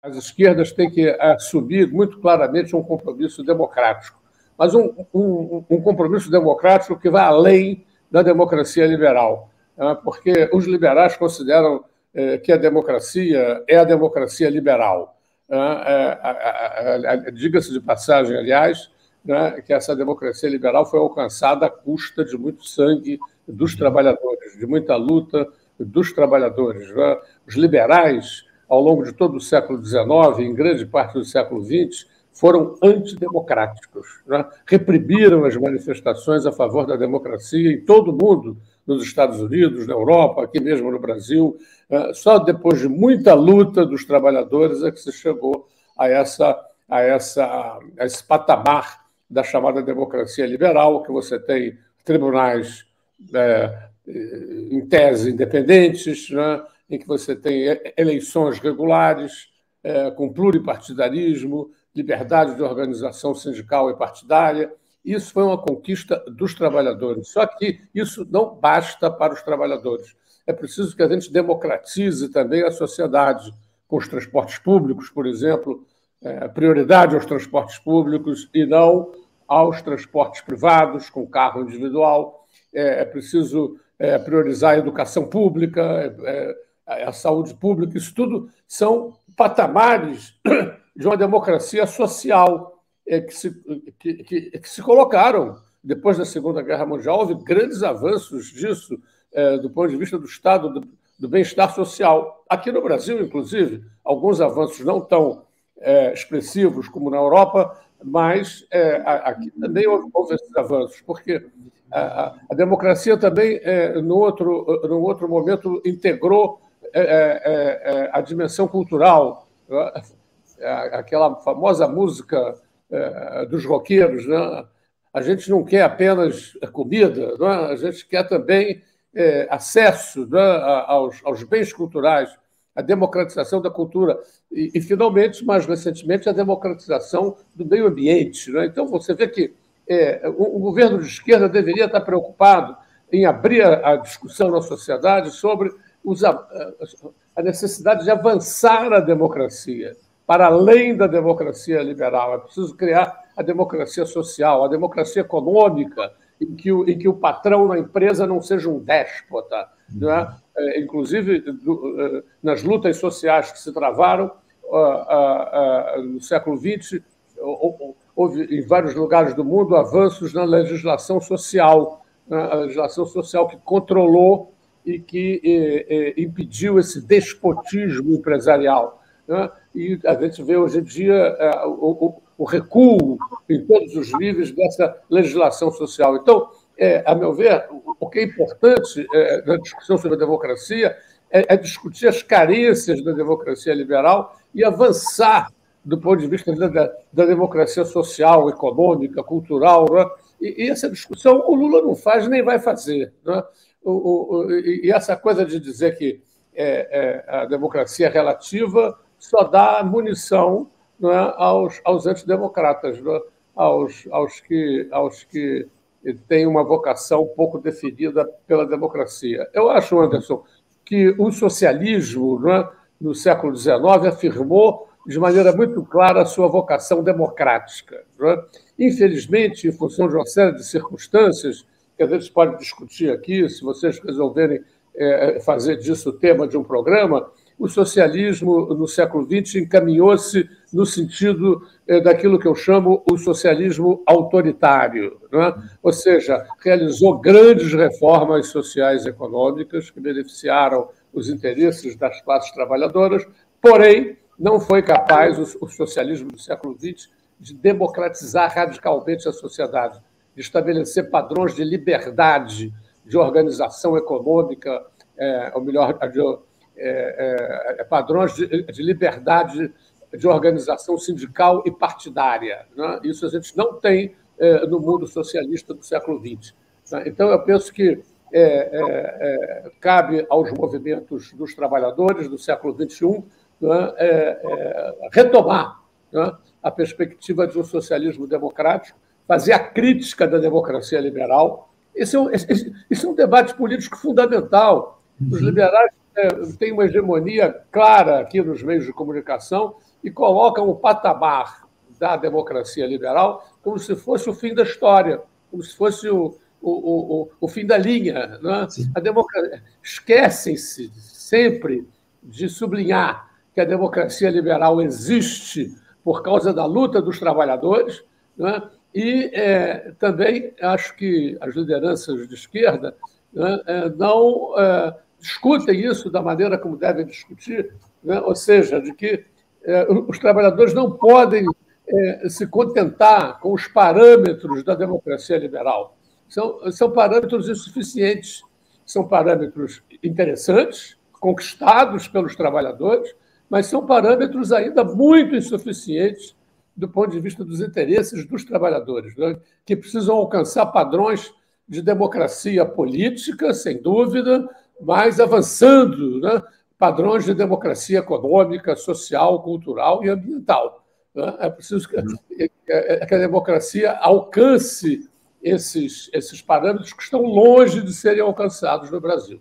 as esquerdas têm que assumir muito claramente um compromisso democrático, mas um compromisso democrático que vai além da democracia liberal, porque os liberais consideram que a democracia é a democracia liberal. Diga-se de passagem, aliás, que essa democracia liberal foi alcançada à custa de muito sangue dos trabalhadores, de muita luta dos trabalhadores. Os liberais, ao longo de todo o século XIX, em grande parte do século XX, foram antidemocráticos, reprimiram as manifestações a favor da democracia em todo o mundo, nos Estados Unidos, na Europa, aqui mesmo no Brasil. Só depois de muita luta dos trabalhadores é que se chegou a esse patamar da chamada democracia liberal, que você tem tribunais em tese independentes, em que você tem eleições regulares, com pluripartidarismo, liberdade de organização sindical e partidária. Isso foi uma conquista dos trabalhadores. Só que isso não basta para os trabalhadores. É preciso que a gente democratize também a sociedade, com os transportes públicos, por exemplo, prioridade aos transportes públicos e não aos transportes privados, com carro individual. É preciso priorizar a educação pública, a saúde pública. Isso tudo são patamares de uma democracia social que se colocaram depois da Segunda Guerra Mundial. Houve grandes avanços disso do ponto de vista do Estado, do bem-estar social. Aqui no Brasil, inclusive, alguns avanços não tão expressivos como na Europa, mas aqui também houve esses avanços, porque a democracia também, no outro momento, integrou a dimensão cultural, aquela famosa música dos roqueiros, A gente não quer apenas comida, a gente quer também acesso aos bens culturais, a democratização da cultura e, finalmente, mais recentemente, a democratização do meio ambiente. Então, você vê que o governo de esquerda deveria estar preocupado em abrir a discussão na sociedade sobre a necessidade de avançar a democracia para além da democracia liberal. É preciso criar a democracia social, a democracia econômica, em que o patrão na empresa não seja um déspota. Inclusive, nas lutas sociais que se travaram no século XX, houve em vários lugares do mundo avanços na legislação social, a legislação social que controlou e que impediu esse despotismo empresarial. E a gente vê hoje em dia o recuo em todos os níveis dessa legislação social. Então, a meu ver, o que é importante na discussão sobre a democracia é discutir as carências da democracia liberal e avançar do ponto de vista da democracia social, econômica, cultural. E essa discussão o Lula não faz nem vai fazer. E essa coisa de dizer que a democracia relativa só dá munição aos antidemocratas, aos que têm uma vocação pouco definida pela democracia. Eu acho, Anderson, que o socialismo, no século XIX, afirmou de maneira muito clara a sua vocação democrática. Infelizmente, em função de uma série de circunstâncias, que a gente pode discutir aqui, se vocês resolverem fazer disso o tema de um programa, o socialismo, no século XX, encaminhou-se no sentido daquilo que eu chamo o socialismo autoritário, ou seja, realizou grandes reformas sociais e econômicas que beneficiaram os interesses das classes trabalhadoras, porém, não foi capaz o socialismo do século XX de democratizar radicalmente a sociedade, de estabelecer padrões de liberdade, de organização econômica, ou melhor, padrões de liberdade de organização sindical e partidária. Isso a gente não tem no mundo socialista do século XX. Então, eu penso que cabe aos movimentos dos trabalhadores do século XXI retomar a perspectiva de um socialismo democrático, fazer a crítica da democracia liberal. Esse é um debate político fundamental. Os liberais têm uma hegemonia clara aqui nos meios de comunicação e colocam o patamar da democracia liberal como se fosse o fim da história, como se fosse o fim da linha. Né? Esquecem-se sempre de sublinhar que a democracia liberal existe por causa da luta dos trabalhadores, né? E também acho que as lideranças de esquerda, né, não discutem isso da maneira como devem discutir, né? Ou seja, de que os trabalhadores não podem se contentar com os parâmetros da democracia liberal. São parâmetros insuficientes, são parâmetros interessantes, conquistados pelos trabalhadores, mas são parâmetros ainda muito insuficientes do ponto de vista dos interesses dos trabalhadores, né? Que precisam alcançar padrões de democracia política, sem dúvida, mas avançando, né? Padrões de democracia econômica, social, cultural e ambiental. Né? É preciso que a democracia alcance esses parâmetros que estão longe de serem alcançados no Brasil.